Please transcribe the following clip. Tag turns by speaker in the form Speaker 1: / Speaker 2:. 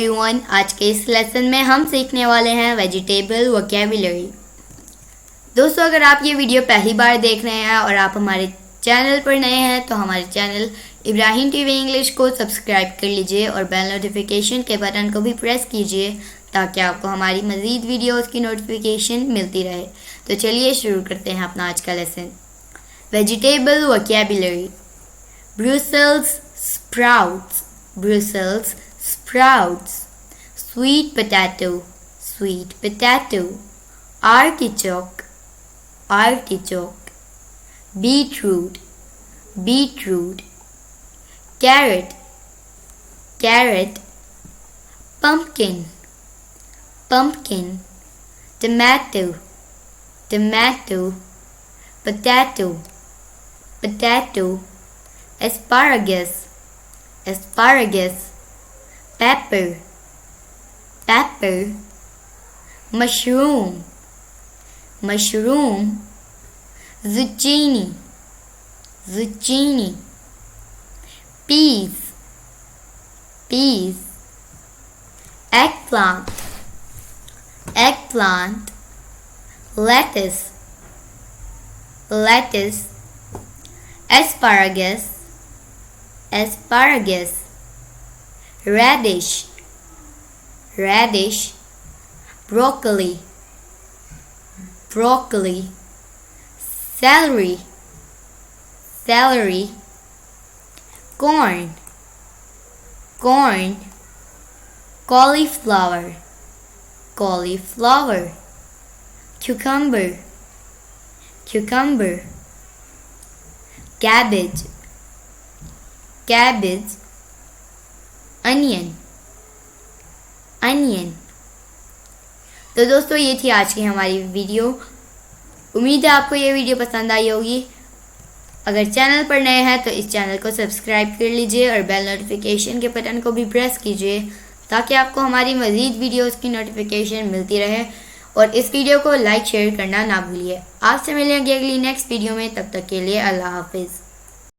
Speaker 1: Everyone, आज के इस लेसन में हम सीखने वाले हैं वेजिटेबल वोकैबुलरी। दोस्तों, अगर आप ये वीडियो पहली बार देख रहे हैं और आप हमारे चैनल पर नए हैं तो हमारे चैनल इब्राहिम टीवी इंग्लिश को सब्सक्राइब कर लीजिए और बेल नोटिफिकेशन के बटन को भी प्रेस कीजिए ताकि आपको हमारी मज़ीद वीडियोस की नोटिफिकेशन मिलती रहे। तो चलिए शुरू करते हैं अपना आज का lesson. Vegetable vocabulary. Brussels sprouts, Brussels sprouts, sweet potato, sweet potato, artichoke, artichoke, beetroot, beetroot, carrot, carrot, pumpkin, pumpkin, tomato, tomato, potato, potato, asparagus, asparagus, pepper, pepper, mushroom, mushroom, zucchini, zucchini, peas, peas, eggplant, eggplant, lettuce, lettuce, asparagus, asparagus, radish, radish, broccoli, broccoli, celery, celery, corn, corn, cauliflower, cauliflower, cucumber, cucumber, cabbage, cabbage, onion, onion। तो दोस्तों, ये थी आज की हमारी video. उम्मीद है आपको ये वीडियो पसंद आई होगी। अगर चैनल पर नए हैं तो इस चैनल को सब्सक्राइब कर लीजिए और बेल नोटिफिकेशन के बटन को भी प्रेस कीजिए ताकि आपको हमारी मज़ीद वीडियोस की नोटिफिकेशन मिलती रहे। और इस वीडियो को लाइक शेयर करना ना भूलिए। आपसे मिलेंगे अगली नेक्स्ट वीडियो में, तब तक के लिए अल्लाह हाफिज़।